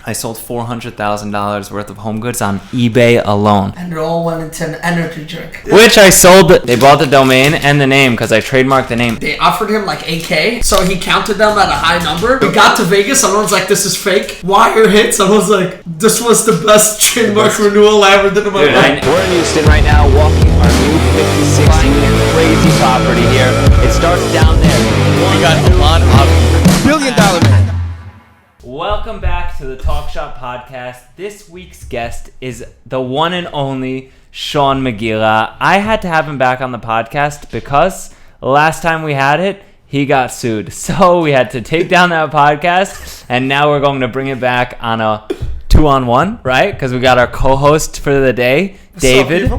I sold $400,000 worth of home goods on eBay alone. And it all went into an energy drink. Which I sold. They bought the domain and the name because I trademarked the name. They offered him like $8,000, so he counted them at a high number. We got to Vegas, someone's like, this is fake. Wire hit, someone's like, this was the best trademark renewal I ever did in my life. We're in Houston right now, walking our new 5060 crazy property here. It starts down there. We got Allon, $1 billion man. Welcome back to the Talk Shop Podcast. This week's guest is the one and only Shawn Megira. I had to have him back on the podcast because last time we had it, he got sued. So we had to take down that podcast, and now we're going to bring it back on a 2-on-1, right? Because we got our co-host for the day, David.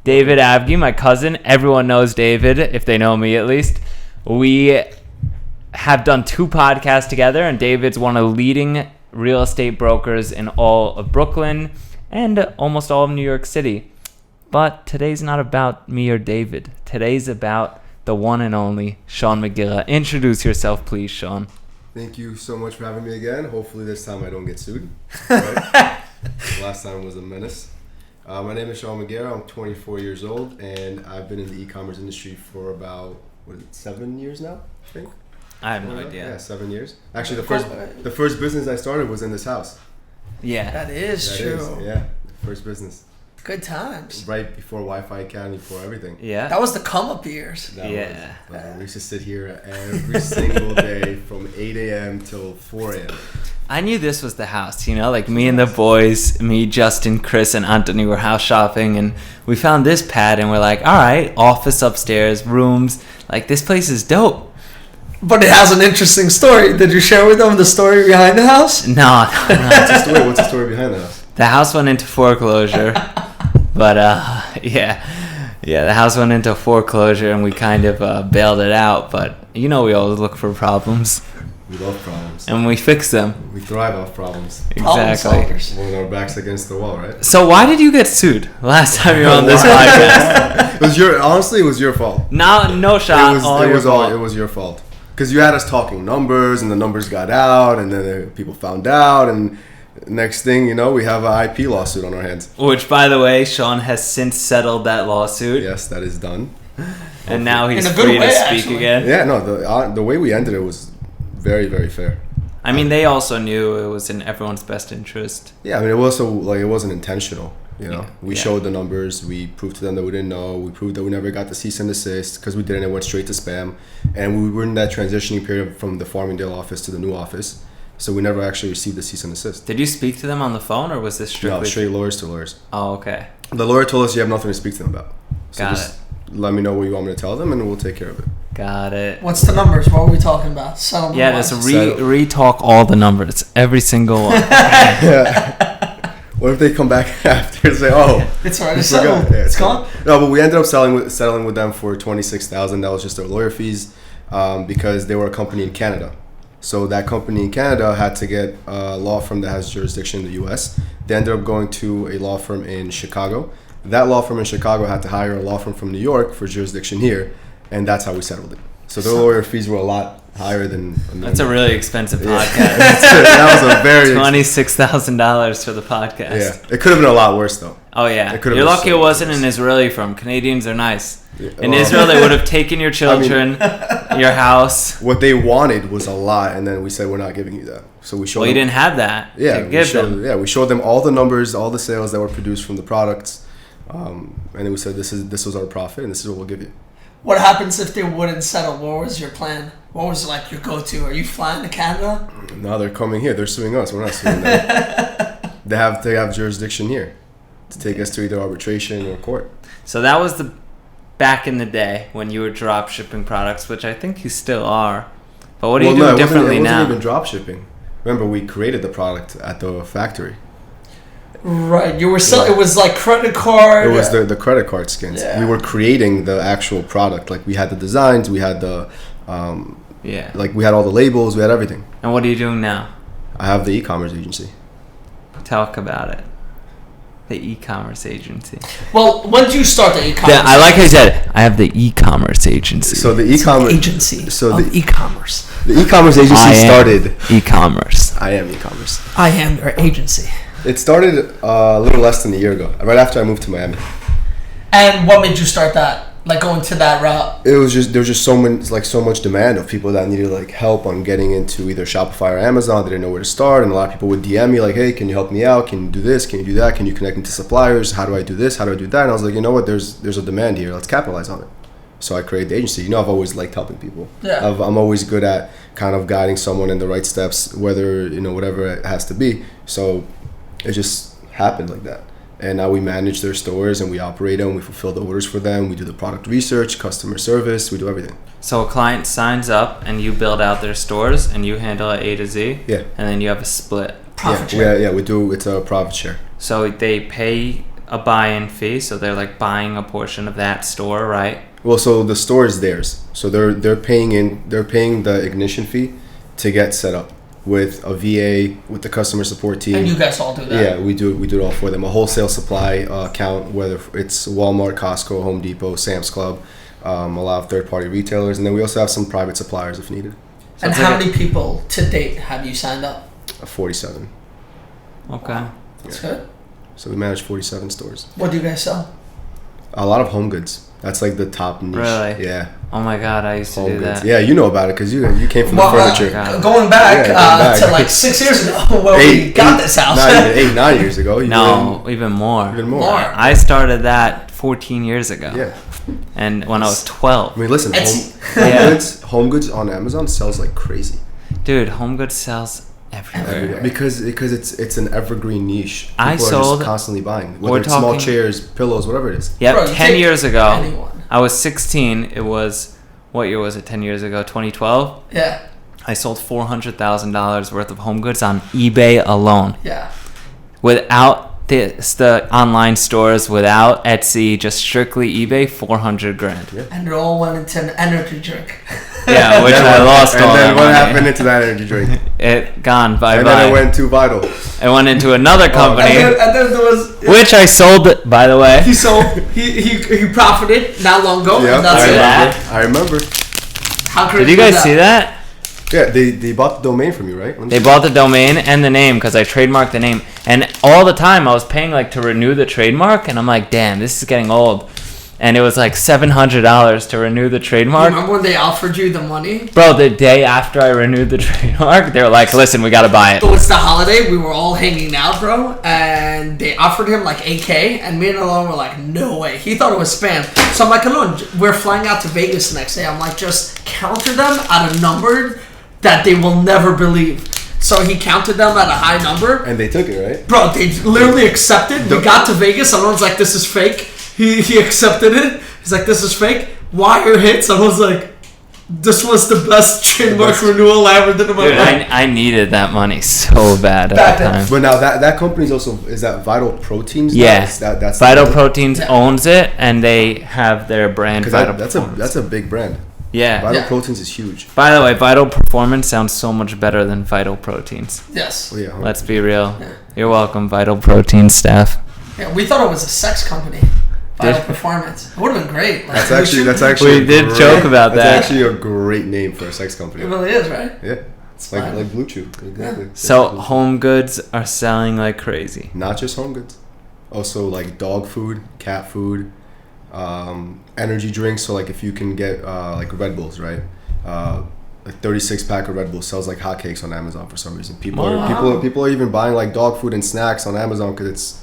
David Avgi, my cousin. Everyone knows David, if they know me at least. We have done 2 podcasts together, and David's one of the leading real estate brokers in all of Brooklyn and almost all of New York City. But today's not about me or David. Today's about the one and only Shawn Megira. Introduce yourself, please, Shawn. Thank you so much for having me again. Hopefully this time I don't get sued. Right? Last time was a menace. My name is Shawn Megira. I'm 24 years old, and I've been in the e-commerce industry for about 7 years now, I think. I have no idea. Yeah, 7 years. Actually, the first business I started was in this house. Yeah. That is true. Yeah, the first business. Good times. Right before Wi-Fi Academy, before everything. Yeah. That was the come-up years. We used to sit here every single day from 8 a.m. till 4 a.m. I knew this was the house, you know, like me and the boys, me, Justin, Chris, and Anthony were house shopping, and we found this pad, and we're like, all right, office upstairs, rooms, like this place is dope. But it has an interesting story. Did you share with them the story behind the house? No. What's the story behind the house? The house went into foreclosure, but the house went into foreclosure, and we kind of bailed it out, but you know we always look for problems. We love problems. And we fix them. We thrive off problems. Exactly. When our backs against the wall, right? So why did you get sued last time you were on this podcast? Honestly, it was your fault. No shot. It was your fault. Because you had us talking numbers, and the numbers got out, and then people found out, and next thing you know, we have an IP lawsuit on our hands. Which, by the way, Shawn has since settled that lawsuit. Yes, that is done. And now he's free to speak again. Yeah, no, the way we ended it was very, very fair. I mean, they also knew it was in everyone's best interest. Yeah, I mean, it wasn't intentional. You know, we showed the numbers. We proved to them that we didn't know. We proved that we never got the cease and desist because we didn't. It went straight to spam, and we were in that transitioning period from the Farmingdale office to the new office. So we never actually received the cease and desist. Did you speak to them on the phone, or was this strictly? No, straight lawyers to lawyers. Oh, okay. The lawyer told us you have nothing to speak to them about. So Got just let me know what you want me to tell them, and we'll take care of it. Got it. What's the numbers? What are we talking about? Settlement. Yeah, just re-talk all the numbers, every single one. Yeah. What if they come back after and say, "Oh, it's already settled. Yeah, it's gone." No, but we ended up settling with them for $26,000. That was just their lawyer fees because they were a company in Canada. So that company in Canada had to get a law firm that has jurisdiction in the U.S. They ended up going to a law firm in Chicago. That law firm in Chicago had to hire a law firm from New York for jurisdiction here, and that's how we settled it. So their lawyer fees were a lot higher than. That's a really expensive podcast. That was a very $26,000 for the podcast. Yeah, it could have been a lot worse though. Oh yeah, you're lucky it wasn't an Israeli firm. Canadians are nice. In Israel, they would have taken your children, your house. What they wanted was a lot, and then we said we're not giving you that. So we showed. Well, you didn't have that. Yeah, we showed them all the numbers, all the sales that were produced from the products, and then we said this was our profit, and this is what we'll give you. What happens if they wouldn't settle? What was your plan? What was like your go-to? Are you flying to Canada? No, they're coming here. They're suing us. We're not suing them. They have jurisdiction here to take us to either arbitration or court. So that was the back in the day when you were drop shipping products, which I think you still are. But what are you doing differently now? It wasn't even drop shipping. Remember, we created the product at the factory. Right, you were selling. It was like credit card. It was the credit card skins. Yeah. We were creating the actual product. Like we had the designs, we had the like we had all the labels, we had everything. And what are you doing now? I have the e-commerce agency. Talk about it. The e-commerce agency. Well, when did you start the e-commerce? I like how you said, I have the e-commerce agency. So the e-commerce agency. So of the e-commerce. The e-commerce agency started. E-commerce. I am e-commerce. I am your agency. It started a little less than a year ago, right after I moved to Miami. And what made you start that? Like going to that route? There was just so much demand of people that needed like help on getting into either Shopify or Amazon. They didn't know where to start, and a lot of people would DM me like, "Hey, can you help me out? Can you do this? Can you do that? Can you connect me to suppliers? How do I do this? How do I do that?" And I was like, you know what? There's a demand here. Let's capitalize on it. So I created the agency. You know, I've always liked helping people. Yeah. I'm always good at kind of guiding someone in the right steps, whether whatever it has to be. So it just happened like that. And now we manage their stores and we operate them. We fulfill the orders for them. We do the product research, customer service. We do everything. So a client signs up and you build out their stores and you handle it A to Z. Yeah. And then you have a split. Profit share. Yeah, we do. It's a profit share. So they pay a buy-in fee. So they're like buying a portion of that store, right? Well, so the store is theirs. So they're paying the ignition fee to get set up with a VA, with the customer support team. And you guys all do that? Yeah, we do it all for them. A wholesale supply account, whether it's Walmart, Costco, Home Depot, Sam's Club, a lot of third-party retailers, and then we also have some private suppliers if needed. So and how many people to date have you signed up? 47. Okay. That's good. So we manage 47 stores. What do you guys sell? A lot of home goods. That's like the top niche. Really? Yeah. Oh my God, I used to do that. Yeah, you know about it because you came from the furniture. Going back to like 6 years ago when we got this house. 9 years ago. Even more. Even more. I started that 14 years ago. Yeah. And when I was 12. I mean, listen, home goods on Amazon sells like crazy. Dude, home goods sells everywhere. Because it's an evergreen niche. People I sold. are just constantly buying. Whether it's small chairs, pillows, whatever it is. Yep, 10 years ago. Anyone. I was 16. It was, what year was it? 10 years ago? 2012? Yeah. I sold $400,000 worth of home goods on eBay alone. Yeah. Without the online stores, without Etsy, just strictly eBay, $400,000. Yeah. And it all went into an energy drink. Yeah, which I lost all and then that what money. happened into that energy drink? It gone bye-bye. And then it went to Vital. It went into another company, and then there was which I sold, by the way. he sold. He profited not long ago. Yeah, And that's it. I remember. How crazy Did you guys is that? see that? Yeah, they bought the domain from you, right? They bought the domain and the name because I trademarked the name. And all the time I was paying like to renew the trademark, and I'm like, damn, this is getting old. And it was like $700 to renew the trademark. Remember when they offered you the money? Bro, the day after I renewed the trademark, they were like, listen, we gotta buy it. So it's the holiday. We were all hanging out, bro, and they offered him like $8K, and me and Allon were like, no way. He thought it was spam. So I'm like, Allon, we're flying out to Vegas the next day. I'm like, just counter them at a number that they will never believe. So he counted them at a high number. And they took it, right? Bro, they literally accepted. We got to Vegas. Allon's like, this is fake. He accepted it. He's like, this is fake. Wire hits. I was like, this was the best trademark renewal I ever did in my life. I needed that money so bad at the time. But now that company's also, is that Vital Proteins? Yeah. That's Vital Proteins owns it, and they have their brand Vital Performance. That's a big brand. Yeah. Vital Proteins is huge. By the way, Vital Performance sounds so much better than Vital Proteins. Yes. Oh, yeah, let's be real. Yeah. You're welcome, Vital Proteins staff. Yeah, we thought it was a sex company. Vital Performance. It would have been great. Like, that's actually. We did joke about that. That's actually a great name for a sex company. It really is, right? Yeah, it's like Blue Chew. Exactly. Yeah. So home goods are selling like crazy. Not just home goods, also like dog food, cat food, energy drinks. So like if you can get like Red Bulls, right? A 36-pack of Red Bull sells like hotcakes on Amazon for some reason. People are even buying like dog food and snacks on Amazon because it's.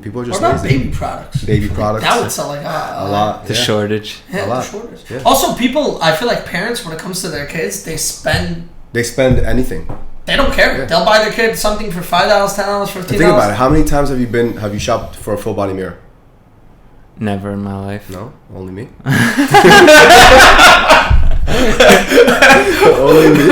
People are just what about lazy. baby products? Baby products. That would sell like a lot. The shortage. Yeah, a lot. The shortage. Yeah. Also, people, I feel like parents, when it comes to their kids, they spend anything. They don't care. Yeah. They'll buy their kid something for $5, $10, $15. Think about it. How many times have you shopped for a full body mirror? Never in my life. No, only me. Only me.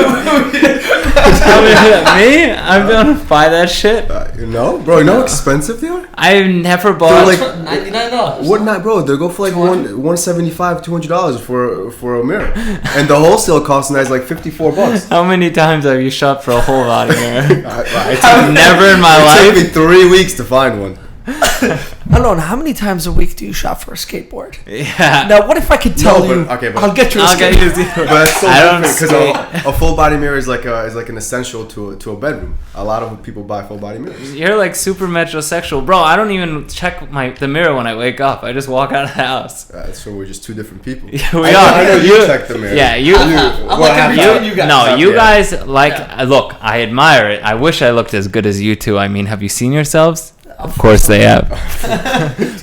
Me? I'm gonna buy that shit. No, bro. You know how expensive they are? I've never bought. Like $99. What not, bro? They go for like $175, $200 for a mirror, and the wholesale cost now is like $54. How many times have you shopped for a whole body mirror? Never in my life. It took me 3 weeks to find one. Allon, how many times a week do you shop for a skateboard? Yeah. Now, what if I could tell but- you? okay, but- I'll get you a I'll get skateboard. you. But it's so I don't different because skate. a full body mirror is like an essential to a bedroom. A lot of people buy full body mirrors. You're like super metrosexual, bro. I don't even check the mirror when I wake up. I just walk out of the house. So we're just two different people. Yeah, we I are. know you check the mirror. Yeah, you. I'm Well, looking have between to. you guys. No, you Yeah. guys like. Yeah. Look, I admire it. I wish I looked as good as you two. I mean, have you seen yourselves? Of course they have.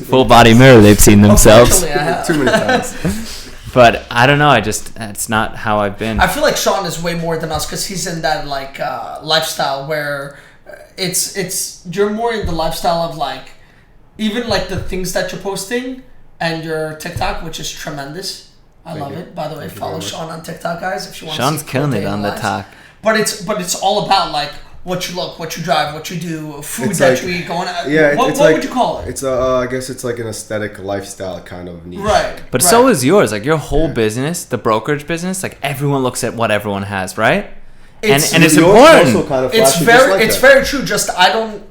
Full body mirror, they've seen themselves. Unfortunately, I have. Too many times. But I don't know. It's not how I've been. I feel like Shawn is way more than us because he's in that like lifestyle where it's you're more in the lifestyle of like even like the things that you're posting and your TikTok, which is tremendous. I love it. By the way, follow Shawn on TikTok, guys, if you want. Sean's to see killing cool it on the dating talk. lives. But it's all about like what you look, what you drive, what you do, food It's that like- you eat. Going. Yeah, What it's like, would you call it? It's I guess it's like an aesthetic lifestyle kind of niche. Right. But right. so is yours. Like your whole business, the brokerage business. Like everyone looks at what everyone has, right? It's- and it's Yours important. also kind of It's flashy, very just like it's that. very true. Just I don't.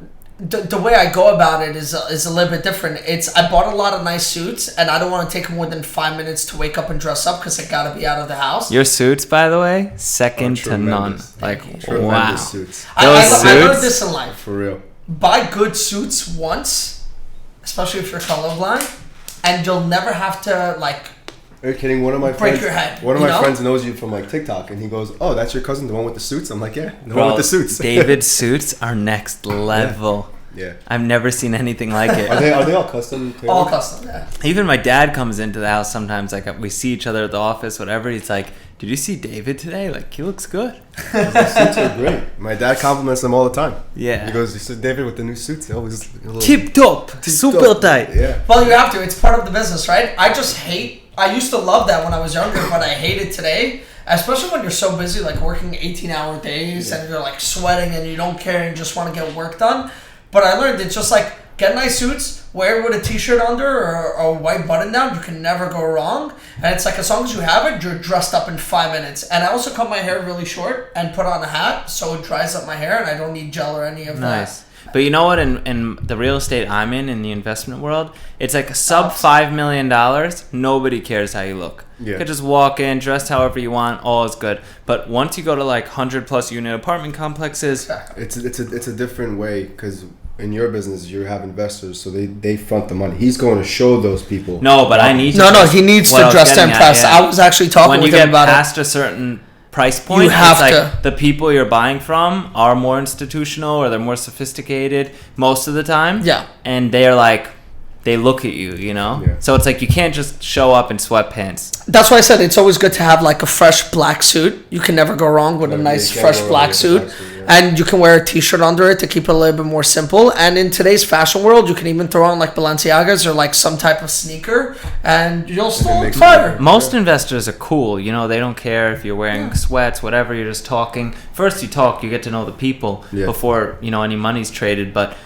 The way I go about it is a little bit different. I bought a lot of nice suits, and I don't want to take more than 5 minutes to wake up and dress up because I gotta be out of the house. Your suits, by the way, second to none. Tremendous. Like Tremendous wow. suits. I Those learned suits? this in life. For real. Buy good suits once, especially if you're colorblind, and you'll never have to like. Are you kidding? One of my Break friends, your head, one of you my know? friends knows you from like TikTok, and he goes, "Oh, that's your cousin, the one with the suits." I'm like, "Yeah, the Bro, one with the suits." David's suits are next level. Yeah. I've never seen anything like it. Are they all custom? tailored? All custom, yeah. Even my dad comes into the house sometimes. Like we see each other at the office, whatever. He's like, "Did you see David today? Like he looks good." The suits are great. My dad compliments them all the time. Yeah. He goes, "You said David with the new suits. They always a little Tip top, super top." tight. Yeah. Well, you have to. It's part of the business, right? I just hate. I used to love that when I was younger, but I hate it today. Especially when you're so busy, like working 18-hour days, and you're like sweating, and you don't care, and you just want to get work done. But I learned it's just like get nice suits, wear it with a t-shirt under or a white button down. You can never go wrong. And it's like as long as you have it, you're dressed up in 5 minutes. And I also cut my hair really short and put on a hat so it dries up my hair, and I don't need gel or any of Nice. that. But you know what? In the real estate I'm in the investment world, it's like sub $5 million. Nobody cares how you look. Yeah. You could just walk in, dress however you want, all is good. But once you go to like 100+ unit apartment complexes, It's a different way because in your business you have investors, so they front the money. He's going to show those people. no, but I need to. No, he needs what to was dress to getting at, impress. yeah. I was actually talking When you with get him about it. past a certain price point, You have it's like to. the people you're buying from are more institutional or they're more sophisticated most of the time. Yeah. And they're like, they look at you, you know? Yeah. So it's like you can't just show up in sweatpants. That's why I said it's always good to have like a fresh black suit. You can never go wrong with a Yeah, nice you can't fresh go wrong black with a suit. black suit, yeah. And you can wear a t-shirt under it to keep it a little bit more simple. And in today's fashion world, you can even throw on like Balenciagas or like some type of sneaker and you'll still look makes it fire. better. Most investors are cool, you know, they don't care if you're wearing sweats, whatever, you're just talking. First you talk, you get to know the people Yeah. before, you know, any money's traded, but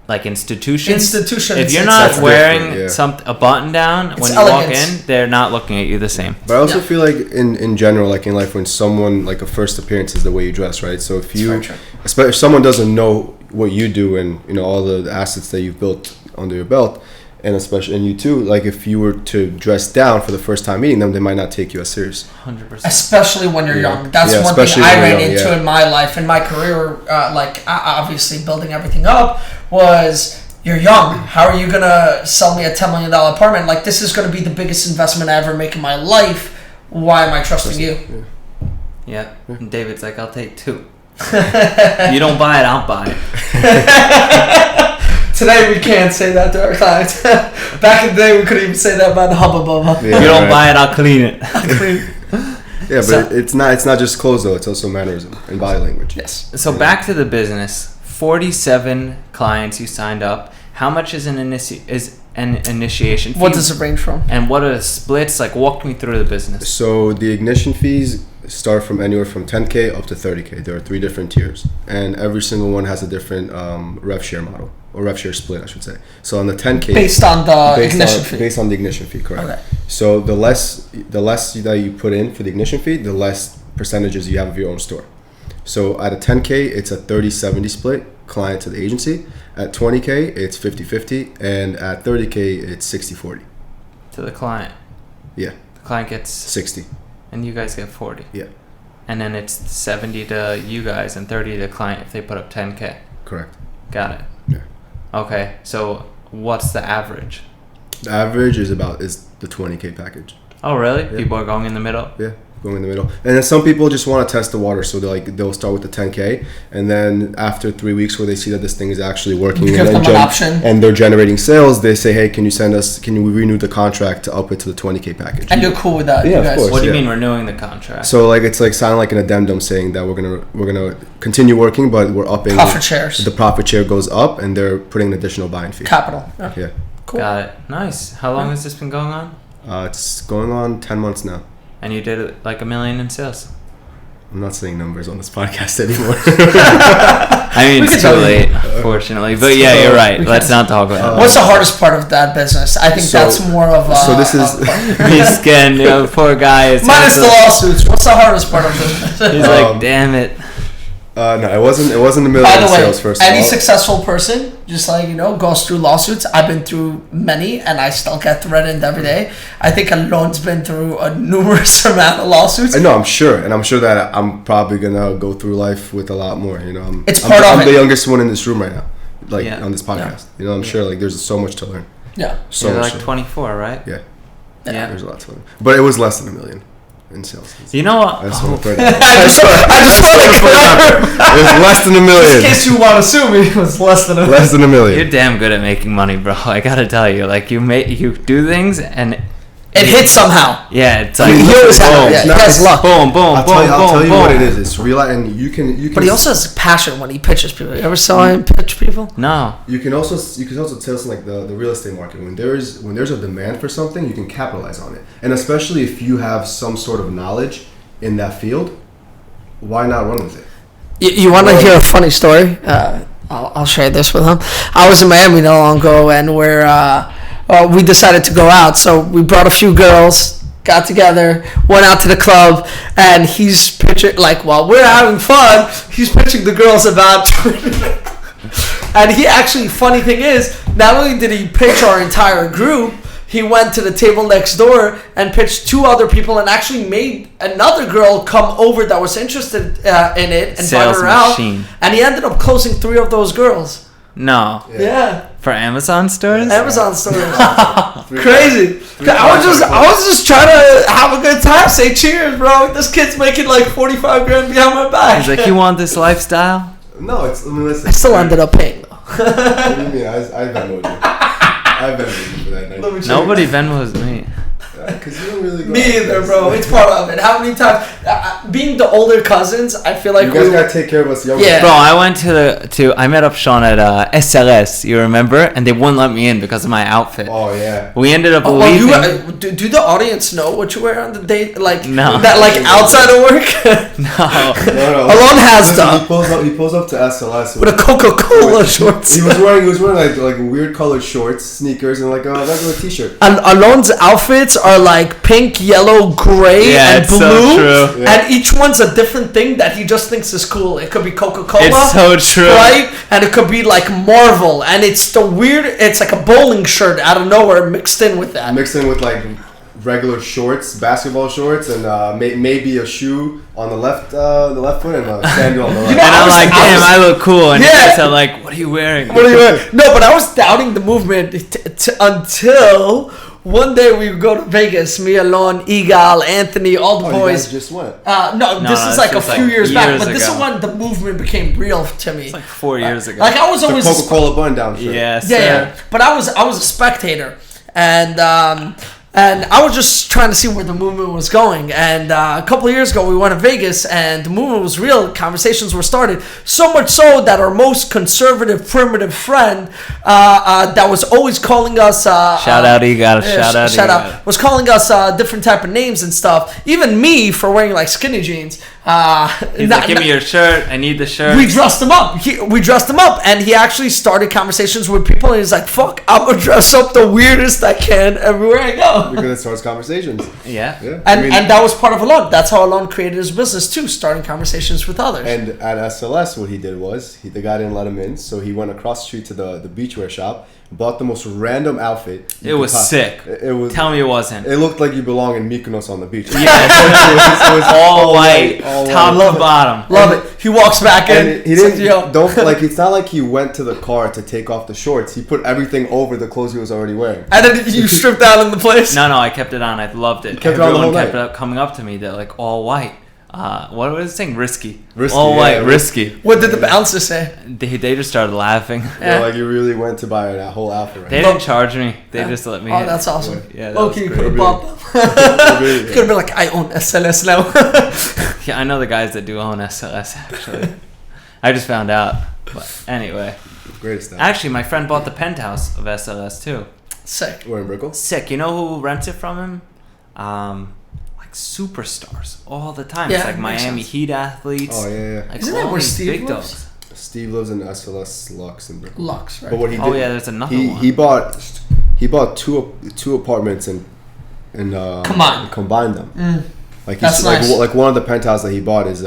like institutions, Institutions, if you're it's- not That's wearing different, yeah. a button down when you elegance. walk in, they're not looking at you the same. But I also Yeah. feel like in general, like in life, when someone like a first appearance is the way you dress, right? So if you, very true. especially if someone doesn't know what you do and you know all the assets that you've built under your belt, and especially and you too, like if you were to dress down for the first time meeting them, they might not take you as serious. 100%. Especially when you're Yeah. young. That's Yeah, one thing especially I when ran you're young, into yeah. in my life, in my career, like obviously building everything up, was you're young. How are you going to sell me a $10 million apartment? Like, this is going to be the biggest investment I ever make in my life. Why am I trusting you? Yeah. And David's like, I'll take 2. You don't buy it, I'll buy it. Today we can't say that to our clients. Back in the day, we couldn't even say that about Hubba Bubba. Yeah, You don't right. buy it, I'll clean it. Yeah, but So- it's not just clothes though. It's also mannerism and body language. Yes. So back to the business. 47 clients you signed up. How much is an initiation fee? What does it range from? And what are the splits? Like, walk me through the business. So the ignition fees start from anywhere from 10K up to 30K. There are 3 different tiers, and every single one has a different rev share model or rev share split, I should say. So on the 10K, Based on the based ignition on, fee. based on the ignition fee, correct? Okay. So the less that you put in for the ignition fee, the less percentages you have of your own store. So at a 10K, it's a 30-70 split client to the agency. At 20K, it's 50-50, and at 30K, it's 60-40. To the client. Yeah. The client gets 60. and you guys get 40. Yeah. And then it's 70 to you guys and 30 to the client if they put up 10K. Correct. Got it. Yeah. Okay, so what's the average? The average is the 20K package. Oh, really? Yeah. People are going in the middle? Yeah, going in the middle. And then some people just want to test the water, so they'll start with the 10K, and then after 3 weeks, where they see that this thing is actually working, Give them an option. and they're generating sales, they say, hey, can we renew the contract to up it to the 20K package? And you're cool with that, Yeah, you of guys. course. What do you Yeah. mean renewing the contract? So like it's like sounding like an addendum saying that we're gonna continue working, but we're upping Profit shares. The profit share goes up, and they're putting an additional buying fee. Capital. Yeah. Yeah, Cool. Got it. Nice. How long has this been going on? it's going on 10 months now. And you did like $1 million in sales. I'm not saying numbers on this podcast anymore. I mean, We it's can too tell you. late, unfortunately. But yeah, you're right. Let's not talk about it. What's the hardest part of that business? I think So- that's more of a... so this is Miskin, you know, poor guy. Is minus the lawsuits. What's the hardest part of this? He's like, damn it. no, it wasn't $1 million By the in way, sales. First of any all, successful person, just like, goes through lawsuits. I've been through many, and I still get threatened every day. I think Allon's been through a numerous amount of lawsuits. I know, I'm sure that I'm probably gonna go through life with a lot more. It's part of I'm it. the youngest one in this room right now, like Yeah. on this podcast. I'm sure like there's so much to learn. Yeah. So You're much. like to learn. 24, right? Yeah, Yeah. there's a lot to learn. But it was less than $1 million in sales. You know what? I just want to throw I that. just want to put It was less than $1 million. in case you want to sue me, it was less than a... Less than $1 million. You're damn good at making money, bro. I gotta tell you, like you do things and It hits somehow. yeah, it's I like mean, he always boom, has- yeah, he has luck. boom, boom, I'll boom, tell you boom, what boom. it is. It's real, and you can. But he also has passion when he pitches people. You ever saw him pitch people? No, You can also tell us like the real estate market when there's a demand for something, you can capitalize on it, and especially if you have some sort of knowledge in that field, why not run with it? You want to hear a funny story? I'll share this with him. I was in Miami not long ago, and we decided to go out. So we brought a few girls, got together, went out to the club, and he's pitching, like, while we're having fun, he's pitching the girls about... And he actually, funny thing is, not only did he pitch our entire group, he went to the table next door and pitched 2 other people and actually made another girl come over that was interested in it and Sales invite her out. machine. And he ended up closing 3 of those girls. no, Yeah. for Amazon stores. Amazon stores. Crazy. I was just trying to have a good time. Say cheers, bro. This kid's making like 45 grand behind my back. He's like, you want this lifestyle? No, I mean, listen. I still ended up paying though. What do you mean? I Venmoed you. I Venmoed you for that night. Nobody Venmos me. Because you don't really go Me out. either, bro. It's part of it. How many times? Being the older cousins, I feel like You guys gotta take care of us younger. Yeah. Bro, I went I met up Shawn at SLS, you remember? And they wouldn't let me in because of my outfit. Oh yeah. We ended up Well, leaving. do the audience know what you wear on the date? Like No. that, like outside of work. No. No. Alon has Listen, them. He pulls up to SLS With a Coca-Cola shorts. He was wearing like weird colored shorts, sneakers, and like a regular T-shirt. And Alon's outfits are like pink, yellow, gray, Yeah, and it's so blue. true. Yeah. And each one's a different thing that he just thinks is cool. It could be Coca-Cola, It's so true. right? And it could be like Marvel. And it's it's like a bowling shirt out of nowhere mixed in with that. Mixed in with like regular shorts, basketball shorts, and maybe a shoe on the left foot and a sandal on the right. You know, And I'm like, damn, I I look cool. And Yeah. you guys are like, what are you wearing? What are you wearing? No, but I was doubting the movement until one day we would go to Vegas. Me, Allon, Igal, Anthony, all the Oh, you boys. guys just went. No, this is it's like a just few like years back, years but this is ago. when the movement became real to me. It's like 4 years ago. Like I was The always Coca-Cola button down shirt. Yes, yeah, sir. yeah, but I was a spectator, and I was just trying to see where the movement was going. And a couple of years ago, we went to Vegas, and the movement was real. Conversations were started. So much so that our most conservative, primitive friend that was always calling us Shout out, Egot. Shout out, was calling us different type of names and stuff. Even me for wearing like skinny jeans. He's like, give me your shirt. I need the shirt. We dressed him up. And he actually started conversations with people. And he's like, "Fuck, I'm gonna dress up the weirdest I can everywhere I go." Because it starts conversations. Yeah. And that was part of Allon. That's how Allon created his business too, starting conversations with others. And at SLS, what he did was the guy didn't let him in, so he went across the street to the beachwear shop, bought the most random outfit. It was sick. It was. Tell me it wasn't. It looked like you belong in Mykonos on the beach. Yeah, it was all white, top to bottom. Love it. He walks back in. And he didn't. Don't like. It's not like he went to the car to take off the shorts. He put everything over the clothes he was already wearing. And then you stripped down in the place. No, I kept it on. I loved it. Everyone kept coming up to me. They're like, all white. What was it saying? Risky. All white, risky. What did the bouncer say? They just started laughing. Yeah, like you really went to buy that whole outfit. Right? They didn't charge me. They just let me. Oh, that's awesome. Yeah, that was you great. could have bought them. Could have been like, I own SLS now. Yeah, I know the guys that do own SLS actually. I just found out. But anyway. Greatest stuff. Actually, my friend bought the penthouse of SLS too. Sick. We're in Brickell? Sick. You know who rents it from him? Like superstars all the time. Yeah, it's like makes Miami sense. Heat athletes. Oh, yeah. Like Isn't that all where these Steve big lives? dogs. Steve lives in SLS Lux in Brickell. Lux, right? But what he did, Oh yeah, there's another one. He bought two apartments and combined them. Like That's nice. like one of the penthouses that he bought is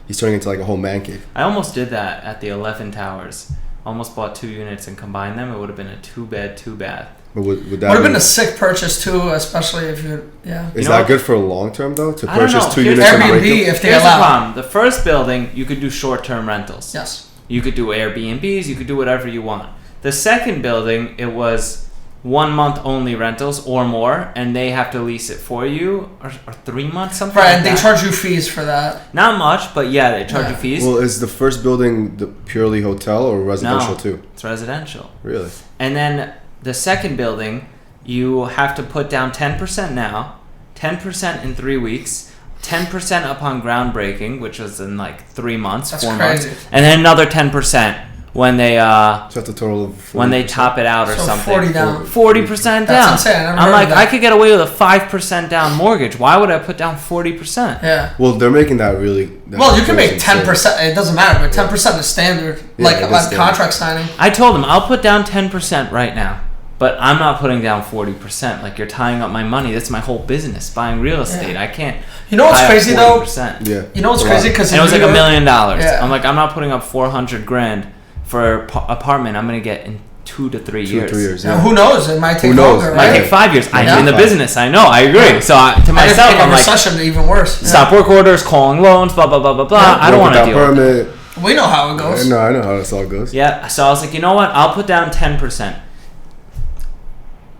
he's turning into like a whole man cave. I almost did that at the 11 Towers. Almost bought 2 units and combined them. It would have been a 2-bed, 2-bath. But would that would have been a sick purchase too, especially if you Is that good for long term though? To I don't purchase know. 2 Here's units and Airbnb break them? if they Here's the allow. problem. The first building, you could do short-term rentals. Yes. You could do Airbnbs. You could do whatever you want. The second building, it was 1 month only rentals or more, and they have to lease it for you, or 3 months, something Right, like and they that. charge you fees for that. Not much, but yeah, they charge you fees. Well, is the first building the purely hotel or residential No, too? it's residential. Really? And then the second building, you have to put down 10% now, 10% in 3 weeks, 10% upon groundbreaking, which was in like 3 months, That's 4 crazy. months, and then another 10% when they So that's a total of 40%. when they top it out or So something. 40 down. 40% down. That's insane. I never I'm heard like, of that. I could get away with a 5% down mortgage. Why would I put down 40%? Yeah. Well, they're making that really. Well, you can make 10%. It doesn't matter, but 10% is standard. Yeah, like it is on standard. contract signing. I told them I'll put down 10% right now, but I'm not putting down 40%. Like, you're tying up my money. That's my whole business, buying real estate. Yeah. I can't. You know what's tie up crazy though? 40%. Yeah. You know what's It's a crazy? lot. Because And it was like $1 million. Yeah. I'm like, I'm not putting up $400,000 for an apartment. I'm gonna get in 2 to 3 years. 2 or 3 years. Now, Yeah. who knows? It might take Who knows? longer, It might right? take 5 years. I'm Yeah. in the business. I know. I agree. Yeah. So to myself, in a I'm like, recession, even worse. Yeah. stop work orders, calling loans, blah blah blah blah blah. Yeah. I don't want to deal with it. permit. We know how it goes. No, I know how this all goes. Yeah, so I was like, you know what? I'll put down 10%.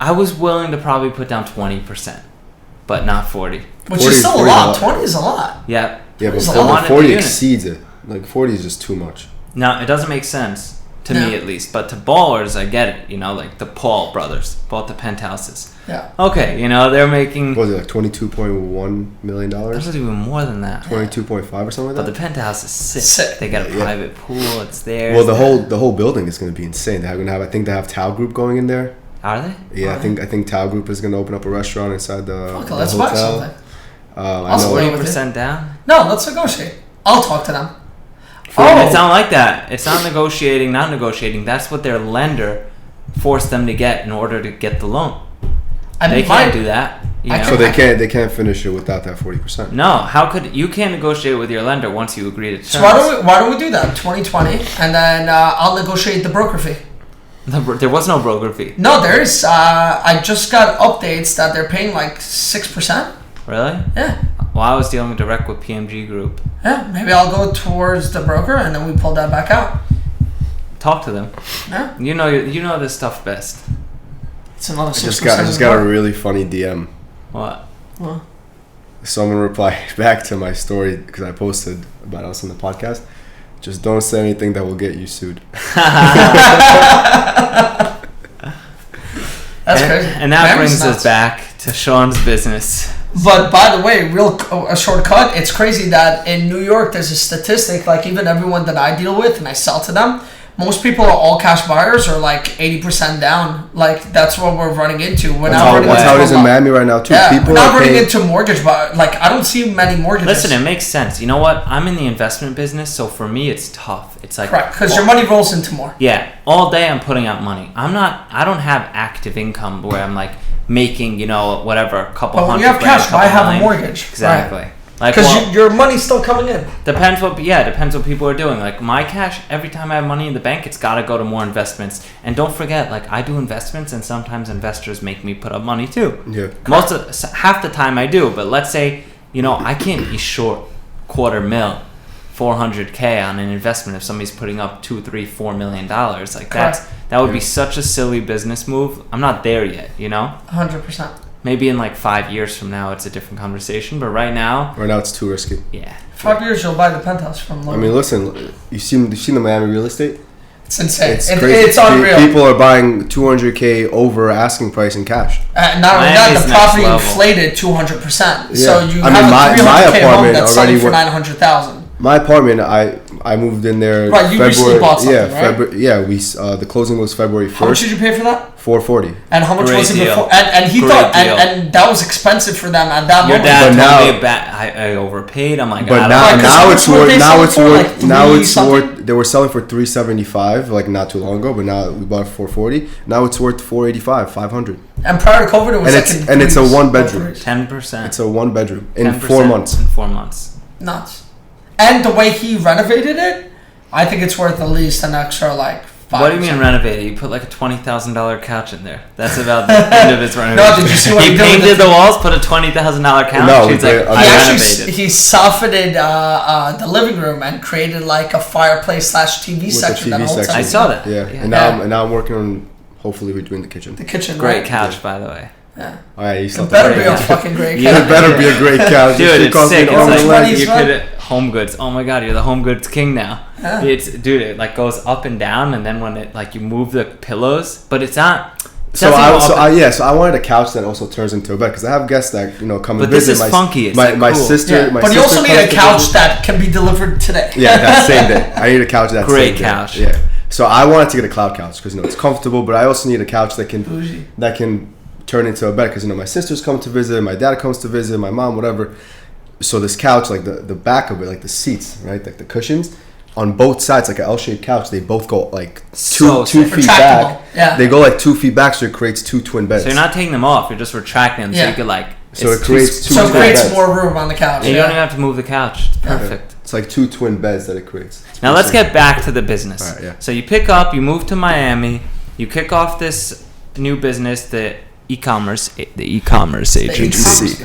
I was willing to probably put down 20%, but not 40. Which 40 is still a 40 lot. 20 is a lot. Yeah. Yeah, but It's a Still lot. wanted the 40 unit. exceeds it. Like 40 is just too much. No, it doesn't make sense to No. me at least. But to ballers, I get it. You know, like the Paul brothers bought the penthouses. Yeah. Okay, you know they're making. What was it, like $22.1 million? This is even more than that. 22.5 or something But like the that? penthouse is sick. Sick. They got a Yeah. private pool. It's theirs. Well, the whole building is going to be insane. They're going to have, I think they have Tao Group going in there. Are they? Yeah, I think Tao Group is going to open up a restaurant inside the, Fuck, the let's buy hotel. something. I Also, know. wait. 40% down. No, let's negotiate. I'll talk to them. It's not like that. It's not negotiating, not negotiating. That's what their lender forced them to get in order to get the loan. I They mean, can't do that. You I know? So they can't finish it without that 40%. No, how could you can't negotiate with your lender once you agree to terms? So why don't we do that? 2020, and then I'll negotiate the broker fee. There was no broker fee. No, there is. I just got updates that they're paying like 6%. Really? Yeah. Well, I was dealing direct with PMG Group. Yeah. Maybe I'll go towards the broker, and then we pull that back out. Talk to them. Yeah. You know this stuff best. It's another 6%. I just got a really funny DM. What? Well, Someone replied back to my story because I posted about us on the podcast. Just don't say anything that will get you sued. that's crazy. And that Mary's brings nuts. us back to Shawn's business. But by the way, a shortcut. It's crazy that in New York there's a statistic. Like even everyone that I deal with and I sell to them, most people are all cash buyers or like 80% down. Like that's what we're running into. That's how it is in Miami right now too. Yeah, People we're not are running paying, into mortgage, but like I don't see many mortgages. Listen, it makes sense. You know what? I'm in the investment business, so for me, it's tough. It's like correct, because your money rolls into more. Yeah, all day I'm putting out money. I don't have active income where I'm like making, you know, whatever, a couple But when hundred you have grand, cash, why have a million. mortgage? Exactly. Right. Like, Because your money's still coming in. depends what people are doing. Like my cash, every time I have money in the bank, it's got to go to more investments. And don't forget, like I do investments, and sometimes investors make me put up money too. Yeah. Half the time I do, but let's say, you know, I can't be short $250,000, $400K on an investment if somebody's putting up $2, $3, $4 million. Like that would be such a silly business move. I'm not there yet, you know. 100%. Maybe in like 5 years from now, it's a different conversation. But right now, it's too risky. Yeah. 5 years, you'll buy the penthouse from Logan. I mean, listen, you've seen the Miami real estate? It's insane. It's crazy. It's unreal. People are buying $200K over asking price in cash. Not only that, the property inflated 200%. Yeah. So you I have mean, a my 300K home apartment that's already selling for $900,000. My apartment, I moved in there. Right, you recently bought something, right? We the closing was February 1st. How much did you pay for that? $440. And how much Great was it deal. before? And he Great thought, deal. and that was expensive for them at that Your moment. dad But told now- me I overpaid. I'm like, But I now, don't know. now it's what worth. they Now sell it's for, worth. like, Now three it's something? worth. They were selling for $375 like not too long ago, but now we bought it for $440. Now it's worth $485, $500. And prior to COVID, it was And it's a one bedroom. 10%. It's a one bedroom in 10% 4 months. In 4 months. Nuts. And the way he renovated it, I think it's worth at least an extra like 5. What do you mean renovated? You put like a $20,000 couch in there. That's about the end of his renovation. No, did you see what he he did with painted the- the walls, put a $20,000 couch. No, He's like, but- I He renovated. actually he softened the living room and created like a fireplace / TV With section. the that TV holds section. I saw that. Yeah, Yeah. and now I'm working on hopefully redoing the kitchen. the kitchen. Great right? couch, by the way. Yeah. All right, you It slept better on be it. a fucking great Yeah. couch. It better be a great couch. Dude, It it's cost me sick. an It's arm like and a leg. you could Home Goods. Oh my God, you're the Home Goods king now. Yeah. It like goes up and down, and then when it like you move the pillows, but it's not. it So doesn't go up and- I wanted a couch that also turns into a bed because I have guests that come and But this visit. is funky. It's my like cool. sister. Yeah. My But you sister also need comes a to couch visit. that can be delivered today. Yeah, that same day. I need a couch that Great same couch. day. Yeah. So I wanted to get a cloud couch because it's comfortable, but I also need a couch that Bougie. can turn into a bed because my sisters come to visit, my dad comes to visit, my mom, whatever. So this couch, like the back of it, like the seats, right, like the cushions on both sides, like an L-shaped couch, they both go like So two sick. feet Retractable. back. Yeah. They go like 2 feet back, so it creates 2 twin beds. So you're not taking them off. You're just retracting them, so Yeah. you could like. So it's it creates two So it twin creates beds. more room on the couch. You don't even have to move the couch. It's perfect. It's like 2 twin beds that it creates. It's Now let's pretty get back to the business. All right, yeah. So you pick up, you move to Miami, you kick off this new business, the e-commerce agency.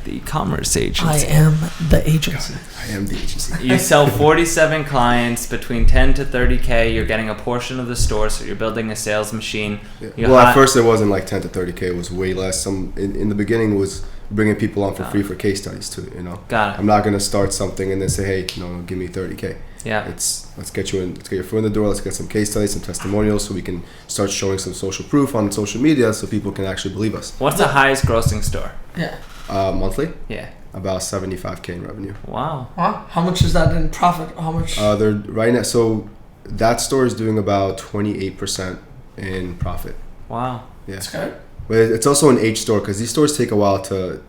The e-commerce I agency. am the agency. simple. I am the agency. You sell 47 clients between 10 to 30K. You're getting a portion of the store, so you're building a sales machine. Yeah. You Well, hi- at first it wasn't like 10 to 30K. It was way less. In the beginning it was bringing people on for free for case studies too. Got it. I'm not gonna start something and then say, hey, give me 30K. Yeah. Let's get your foot in the door. Let's get some case studies, some testimonials, so we can start showing some social proof on social media, so people can actually believe us. What's the highest grossing store? Yeah. Monthly, Yeah. about 75K in revenue. Wow. Wow. How much is that in profit? How much? They're right now. So that store is doing about 28% in profit. Wow. Yeah, That's good. but it's also an H store because these stores take a while to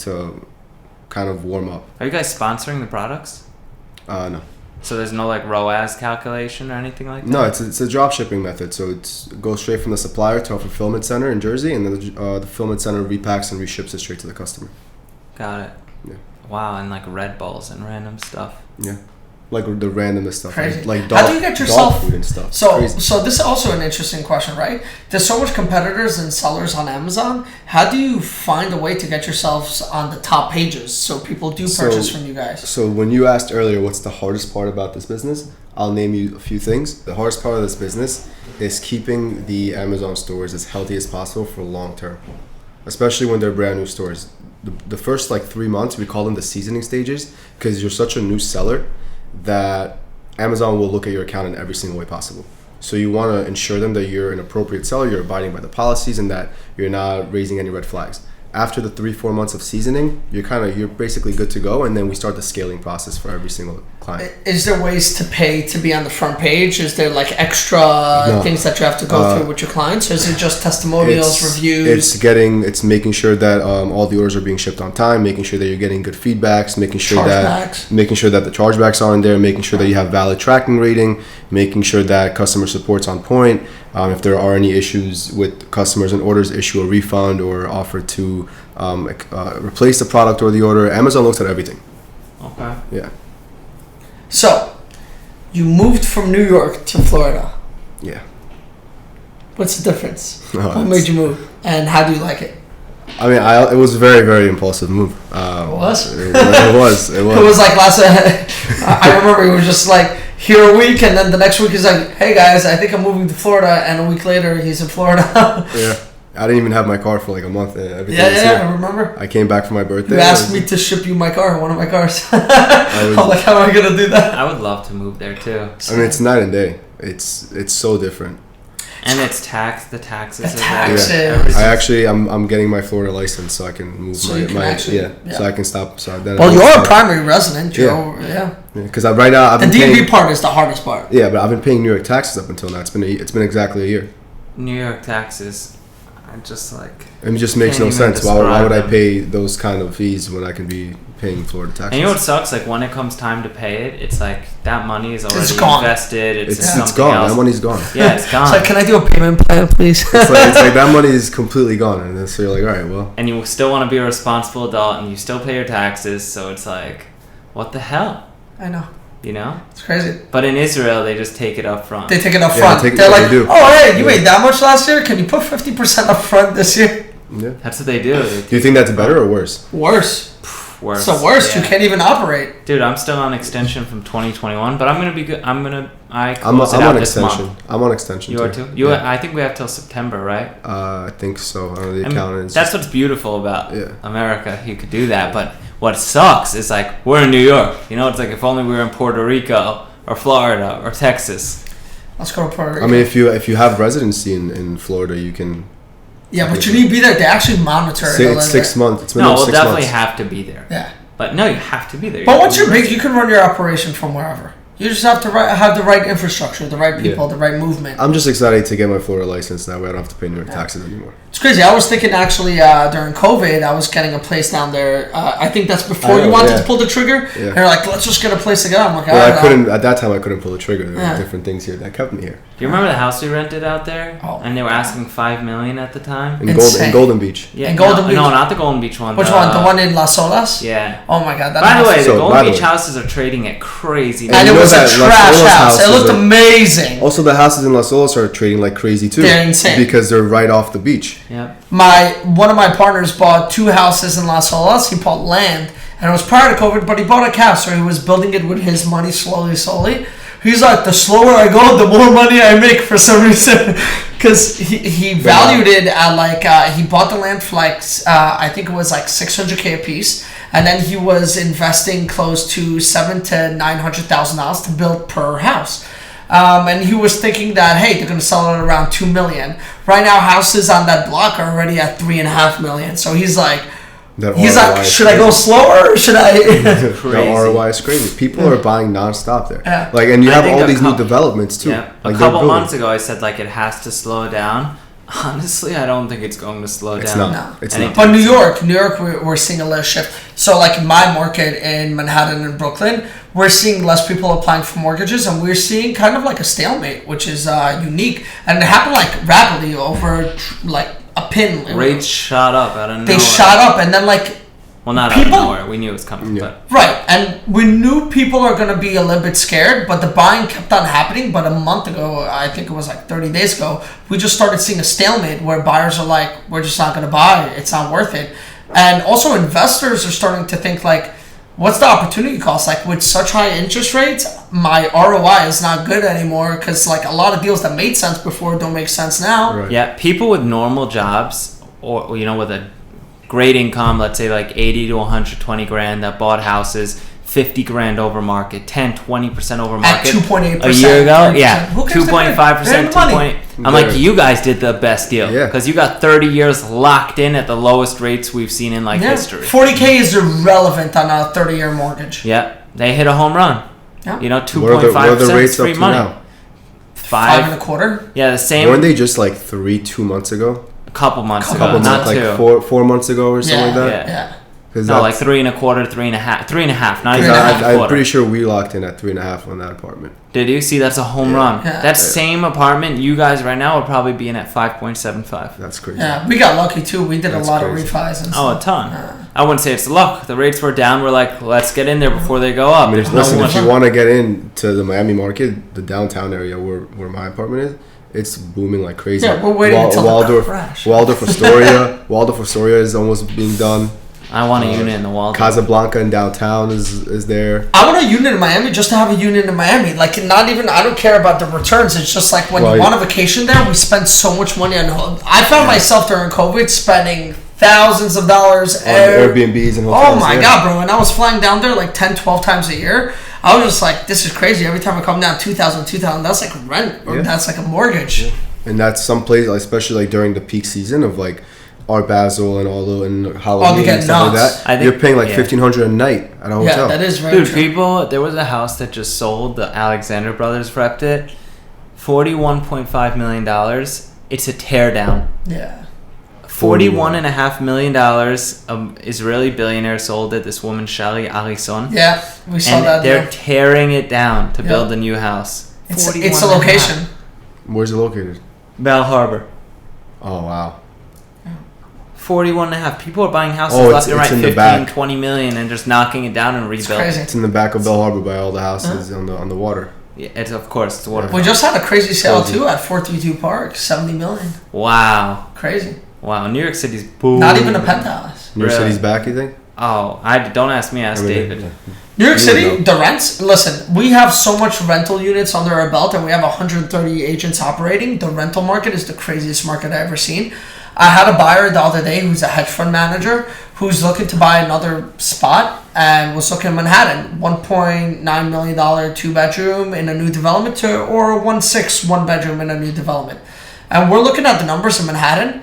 kind of warm up. Are you guys sponsoring the products? No. So there's no like ROAS calculation or anything like that? No, it's a drop shipping method. So it goes straight from the supplier to our fulfillment center in Jersey, and then the fulfillment center repacks and reships it straight to the customer. Got it. Yeah. Wow, and like Red Bulls and random stuff. Yeah, like the randomest stuff, Crazy. like How do you get yourself- dog food and stuff. So, Crazy. so this is also an interesting question, right? There's so much competitors and sellers on Amazon. How do you find a way to get yourselves on the top pages so people do purchase from you guys? So when you asked earlier, what's the hardest part about this business? I'll name you a few things. The hardest part of this business is keeping the Amazon stores as healthy as possible for long term, especially when they're brand new stores. The first like 3 months, we call them the seasoning stages, because you're such a new seller that Amazon will look at your account in every single way possible. So you want to ensure them that you're an appropriate seller, you're abiding by the policies, and that you're not raising any red flags. after the 3-4 months of seasoning, you're basically good to go, and then we start the scaling process for every single client. Is there ways to pay to be on the front page? Is there like extra things that you have to go through with your clients, or is it just testimonials, reviews? It's making sure that all the orders are being shipped on time, making sure that you're getting good feedbacks, making sure that the chargebacks are in there, making sure that you have valid tracking rating, making sure that customer support's on point. If there are any issues with customers and orders, issue a refund or offer to replace the product or the order. Amazon looks at everything. Okay. Yeah. So, you moved from New York to Florida. Yeah. What's the difference? What made you move, and how do you like it? I mean, it was a very, very impulsive move. It was? It was. It was like I remember it was just like, here a week, and then the next week he's like, hey guys, I think I'm moving to Florida, and a week later he's in Florida. Yeah. I didn't even have my car for like a month. I remember. I came back for my birthday. You asked me to ship you my car, one of my cars. I'm like, how am I going to do that? I would love to move there too. I mean, it's night and day. It's so different. And it's the taxes. Yeah. I'm getting my Florida license so I can move so I can stop. Well, you're a primary resident. Because right now the DMV part is the hardest part. Yeah, but I've been paying New York taxes up until now. It's been exactly a year. New York taxes. It just makes no sense. Why would I pay those kind of fees when I can be paying Florida taxes? And you know what sucks? Like when it comes time to pay it, it's like that money is already invested. It's gone. Else. That money's gone. Yeah, it's gone. It's like, can I do a payment plan, please? it's like that money is completely gone, and then so you're like, all right, well. And you still want to be a responsible adult, and you still pay your taxes. So it's like, what the hell? I know. You know? It's crazy. But in Israel, they just take it up front. They take it up front. They're like, oh, hey, you made that much last year? Can you put 50% up front this year? Yeah. That's what they do. Do you think that's better or worse? Worse. Worse. So worse. Yeah. You can't even operate. Dude, I'm still on extension from 2021, but I'm going to be good. I'm on extension. I'm on extension. You are too? I think we have till September, right? I think so. I don't know the accountants. That's what's beautiful about America. You could do that, but what sucks is like we're in New York. You know, it's like if only we were in Puerto Rico or Florida or Texas. Let's go to Puerto Rico. I mean, if you have residency in Florida, you can. Yeah, but you need to be there. They actually monitor it. It's 6 months. It's we'll definitely have to be there. Yeah. But no, you have to be there. But once you're big, you can run your operation from wherever. You just have to have the right infrastructure, the right people, the right movement. I'm just excited to get my Florida license. That way I don't have to pay New York taxes anymore. It's crazy. I was thinking actually during COVID, I was getting a place down there. I think that's before you wanted to pull the trigger. Yeah. And they're like, let's just get a place to go. I'm like, at that time I couldn't pull the trigger. There were different things here that kept me here. Do you remember the house we rented out there? Oh, and they were asking $5 million at the time? In Golden Beach. Yeah, in Golden Beach? No, not the Golden Beach one. Which one? The one in Las Olas? Yeah. Oh my God. By the way, the Golden Beach houses are trading at crazy. And it was a trash house. It looked amazing. Also, the houses in Las Olas are trading like crazy too. They're insane. Because they're right off the beach. Yeah. One of my partners bought 2 houses in Las Olas. He bought land. And it was prior to COVID, but he bought a house. So he was building it with his money slowly. He's like, the slower I go, the more money I make for some reason. Because he valued it at like, he bought the land for like, I think it was like $600K a piece. And then he was investing close to $700,000 to $900,000 to build per house. And he was thinking that, hey, they're going to sell it at around $2 million. Right now, houses on that block are already at $3.5 million. So he's like, should I go slower or should I? The ROI is crazy. People are buying nonstop there. Yeah. Like, and you have all these new developments too. Yeah. Like a couple months ago, I said like it has to slow down. Honestly, I don't think it's going to slow down. No. It's not. But New York, we're seeing a little shift. So like in my market in Manhattan and Brooklyn, we're seeing less people applying for mortgages, and we're seeing kind of like a stalemate, which is unique. And it happened like rapidly over like a pin. Rates shot up out of nowhere. They shot up, and then like. Well, not out of nowhere. We knew it was coming. Yeah. But. Right, and we knew people are going to be a little bit scared, but the buying kept on happening. But a month ago, I think it was like 30 days ago, we just started seeing a stalemate where buyers are like, we're just not going to buy. It's not worth it. And also investors are starting to think like, what's the opportunity cost? Like with such high interest rates, my ROI is not good anymore because like a lot of deals that made sense before don't make sense now. Right. Yeah, people with normal jobs or, with a great income, let's say like 80 to 120 grand that bought houses 50 grand over market, 10-20% over market. At 2.8% a year ago. Yeah, 2.5%, I'm like, you guys did the best deal. Yeah. Because you got 30 years locked in at the lowest rates we've seen in history. $40K is irrelevant on a 30-year mortgage. Yeah. They hit a home run. Yeah. 2.5% what are the rates free up to money. now? 5.25%. Yeah, the same. Weren't they just like 2 months ago? A couple months ago, Couple not months, two. like 4 months ago or something like that. Yeah. No, like 3.25%, 3.5%, 3.5%. Not even I'm pretty sure we locked in at 3.5 on that apartment. Did you see? That's a home run. Yeah. That same apartment, you guys right now would probably be in at 5.75. That's crazy. Yeah, we got lucky too. We did That's a lot crazy. of refis and Oh, stuff. a ton. I wouldn't say it's luck. The rates were down. We're like, let's get in there before they go up. I mean, There's listen, no if you want to get into the Miami market, the downtown area where my apartment is, it's booming like crazy. Yeah, we're waiting until the crash. Waldorf Astoria is almost being done. I want a unit in the Waldorf. Casablanca in downtown is there. I want a unit in Miami just to have a unit in Miami. Like, not even, I don't care about the returns. It's just like when you want a vacation there, we spend so much money on. I found myself during COVID spending thousands of dollars on Airbnbs and hotels. Oh my God, bro. And I was flying down there like 10, 12 times a year. I was just like, this is crazy. Every time I come down, $2,000, that's like rent. Or that's like a mortgage. Yeah. And that's some place, especially like during the peak season of like Art Basel and all the and Halloween and stuff like that. You're paying like $1,500 a night at a hotel. Yeah, that is very true. There was a house that just sold. The Alexander Brothers repped it. $41.5 million. It's a teardown. Yeah. $41.5 million. Israeli billionaire sold it. This woman, Shali Allison. Yeah, we saw and that. They're tearing it down to build a new house. It's a location. Where's it located? Bell Harbor. Oh, wow. 41.5. People are buying houses Oh, left and right, 15, 20 20 million, and just knocking it down and rebuilding. It's crazy. It's in the back of Bell Harbor by all the houses on the water. Yeah, it's of course it's waterfront. We just had a crazy sale too at 432 Park, 70 million. Wow. Crazy. Wow. New York City's boom. Not even a penthouse. New York City's back, you think? Oh, don't ask me. Ask David. New York City, the rents. Listen, we have so much rental units under our belt, and we have 130 agents operating. The rental market is the craziest market I've ever seen. I had a buyer the other day who's a hedge fund manager who's looking to buy another spot and was looking in Manhattan, $1.9 million 2-bedroom in a new development or 1.6 1-bedroom in a new development. And we're looking at the numbers in Manhattan,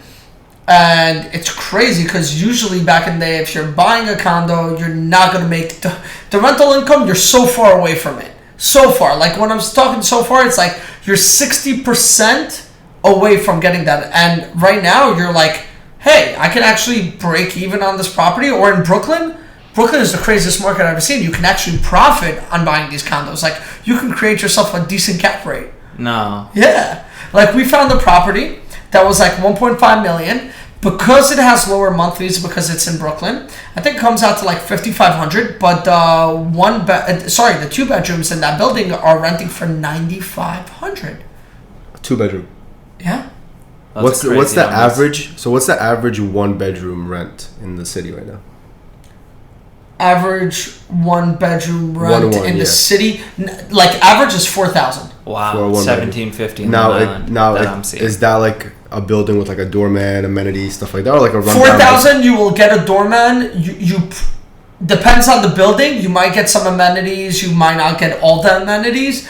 and it's crazy because usually back in the day, if you're buying a condo, you're not going to make the rental income. You're so far away from it. So far. Like when I'm talking so far, it's like you're 60% away from getting that. And right now you're like, hey, I can actually break even on this property. Or in Brooklyn is the craziest market I've ever seen. You can actually profit on buying these condos. Like you can create yourself a decent cap rate. No. Yeah. Like we found a property that was like 1.5 million because it has lower monthlies because it's in Brooklyn. I think it comes out to like 5,500, but the 2 bedrooms in that building are renting for 9,500. 2-bedroom. Yeah. What's the average? So what's the average 1-bedroom rent in the city right now? Average 1-bedroom rent in the city, like average is 4,000. Wow, 1750. Is that like a building with like a doorman, amenities, stuff like that, or like a rundown? 4,000, you will get a doorman. You depends on the building. You might get some amenities. You might not get all the amenities.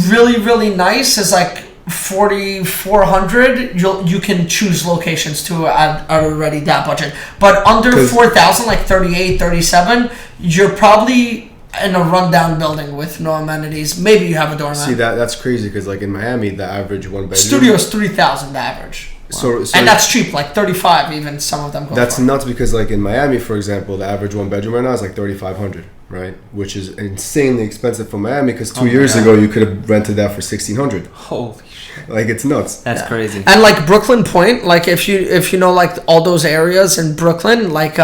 Really, really nice is like 4,400. You can choose locations to at already that budget, but under 4,000, like 38, 37, you're probably in a rundown building with no amenities. Maybe you have a doorman. See that's crazy because like in Miami, the average 1-bedroom studio is 3,000 average. Wow. So and that's cheap, like 35 even. Some of them go. That's nuts because like in Miami, for example, the average 1-bedroom right now is like 3,500, right? Which is insanely expensive for Miami because 2 years ago you could have rented that for 1,600. Holy shit! Like it's nuts. That's crazy. And like Brooklyn Point, like if you know like all those areas in Brooklyn, like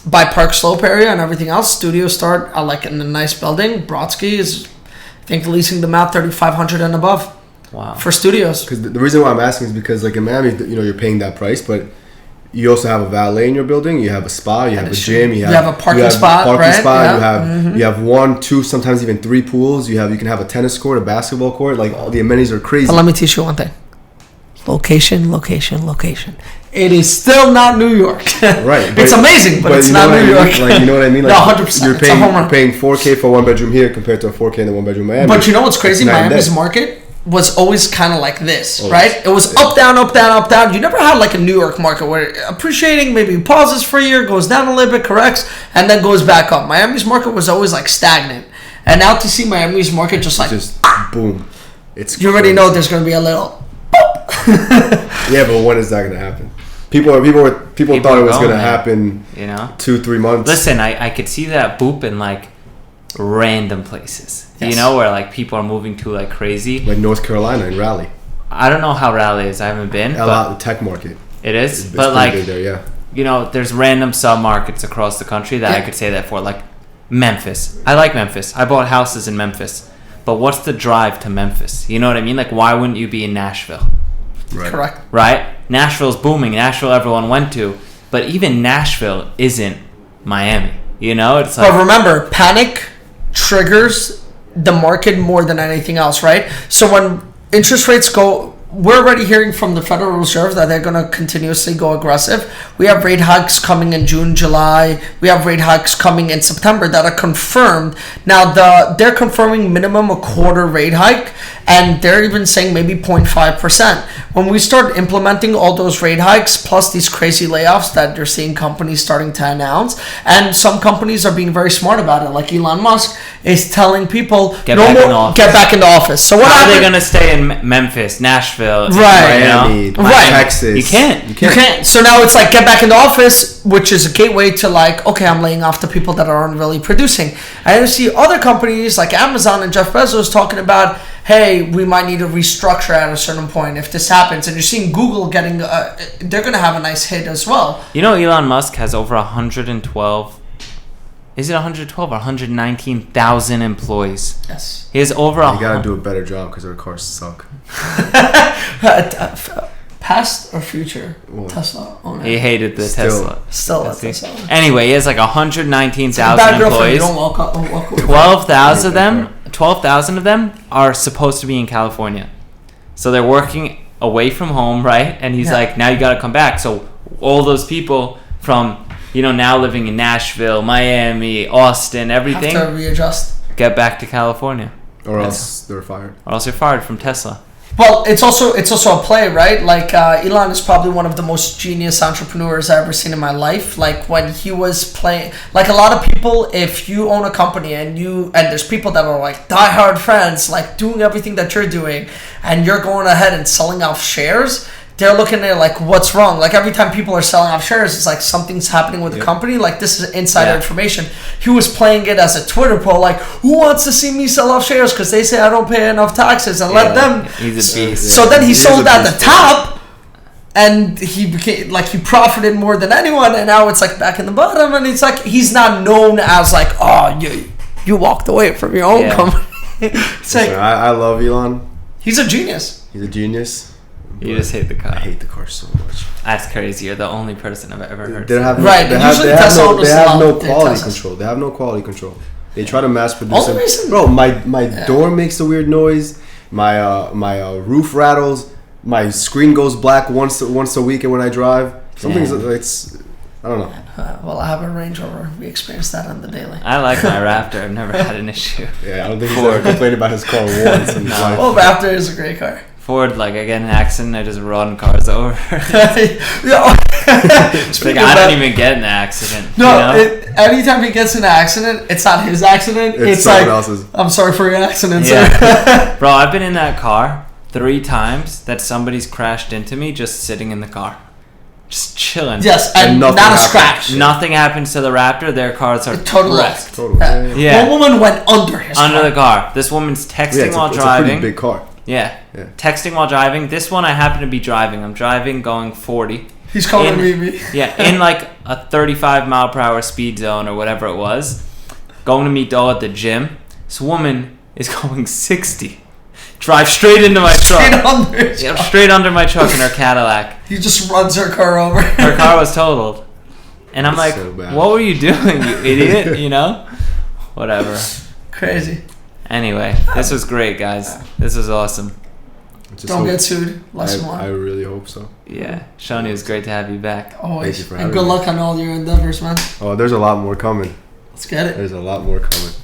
by Park Slope area and everything else, studios start like in a nice building. Brodsky is, I think, leasing them out 3,500 and above. Wow. For studios. Because the reason why I'm asking is because like in Miami, you're paying that price, but you also have a valet in your building. You have a spa. You have a gym. You have a parking spot. Yeah. You have 1, 2, sometimes even 3 pools. You can have a tennis court, a basketball court. Like all the amenities are crazy. But let me teach you one thing. Location. It is still not New York. Right. It's amazing, but it's not New York. Like, you know what I mean? Like, no, 100%. You're paying $4K for 1-bedroom here compared to a $4K in the 1-bedroom Miami. But you know what's crazy? Miami's market, was always kind of like this, Always. right? It was up, down, up, down, up, down. You never had like a New York market where appreciating, maybe pauses for a year, goes down a little bit, corrects, and then goes back up. Miami's market was always like stagnant. And now to see Miami's market just boom. It's you already know there's going to be a little yeah, but when is that going to happen? People thought it was going to happen, 2-3 months. Listen, I could see that boop in like random places. Yes. Where like people are moving to like crazy. Like North Carolina and Raleigh. I don't know how Raleigh is. I haven't been. A lot of the tech market. It is? It's but like, big there, yeah. There's random sub-markets across the country that I could say that for. Like Memphis. I like Memphis. I bought houses in Memphis. But what's the drive to Memphis? You know what I mean? Like, why wouldn't you be in Nashville? Right. correct. Right? Nashville's booming. Nashville everyone went to. But even Nashville isn't Miami. It's like... But remember, panic triggers the market more than anything else, right? So when interest rates go, we're already hearing from the Federal Reserve that they're going to continuously go aggressive. We have rate hikes coming in June, July. We have rate hikes coming in September that are confirmed. Now, they're confirming minimum a quarter rate hike, and they're even saying maybe 0.5%. When we start implementing all those rate hikes, plus these crazy layoffs that you're seeing companies starting to announce, and some companies are being very smart about it, like Elon Musk is telling people, get back in the office. So how are they going to stay in Memphis, Nashville, Miami, right. Texas? You can't. So now it's like, get back in the office, which is a gateway to like, okay, I'm laying off the people that aren't really producing. I see other companies like Amazon and Jeff Bezos talking about, hey, we might need to restructure at a certain point if this happens. And you're seeing Google getting, they're going to have a nice hit as well. Elon Musk has over 112, is it 112 or 119,000 employees? Yes. He has over You got to do a better job because our cars suck. Past or future What? Tesla owner? He hated the Tesla. Still a Tesla. Anyway, he has like 119,000 Bad girlfriend, you employees. don't walk away. 12,000 of them are supposed to be in California. So they're working away from home, right? And he's like, now you got to come back. So all those people from, now living in Nashville, Miami, Austin, everything, have to readjust. Get back to California. Or else they're fired. Or else you're fired from Tesla. Well, it's also a play, right? Like Elon is probably one of the most genius entrepreneurs I've ever seen in my life. Like when he was playing, like a lot of people, if you own a company and there's people that are like diehard fans, like doing everything that you're doing, and you're going ahead and selling off shares, they're looking at it like, what's wrong? Like every time people are selling off shares, it's like something's happening with the company. Like this is insider information. He was playing it as a Twitter poll, like, who wants to see me sell off shares because they say I don't pay enough taxes, and let them. He's a beast. So then he sold at the top, and he became like, he profited more than anyone, and now it's like back in the bottom, and it's like he's not known as like, oh, you walked away from your own company. It's like, I love Elon. He's a genius. He's a genius. You just hate the car. I hate the car so much. That's crazy. You're the only person I've ever heard. They have no quality control. They have no quality control. They try to mass produce it. Bro, my door makes a weird noise. My roof rattles. My screen goes black once a week when I drive. It's I don't know. Well, I have a Range Rover. We experience that on the daily. I like my Raptor. I've never had an issue. Yeah, I don't think he's ever complained about his car once in his life. Well, Raptor is a great car. Ford, like I get in an accident, I just run cars over. It's like I don't even get in an accident. No, anytime he gets in an accident, it's not his accident. It's someone like, else's. I'm sorry for your accident, sir. sir. Bro, I've been in that car 3 times that somebody's crashed into me just sitting in the car. Just chilling. Yes, and not a scratch. Nothing happens to the Raptor. Their cars are wrecked. Totally. Yeah. One woman went under the car. This woman's texting while driving. It's a pretty big car. Yeah. Texting while driving. This one I happen to be driving. I'm driving going 40. He's coming to meet me. Yeah, in like a 35 mile per hour speed zone or whatever it was. Going to meet Doe at the gym. This woman is going 60. Drive straight into my truck. Straight under my truck in her Cadillac. He just runs her car over. Her car was totaled. And I'm like, so what were you doing, you idiot? Whatever. Crazy. Anyway, this was great, guys. This was awesome. Don't get sued. Lesson one. I really hope so. Yeah. Shawn, it was great to have you back. Always. Thank you for and good luck on all your endeavors, man. Oh, there's a lot more coming. Let's get it. There's a lot more coming.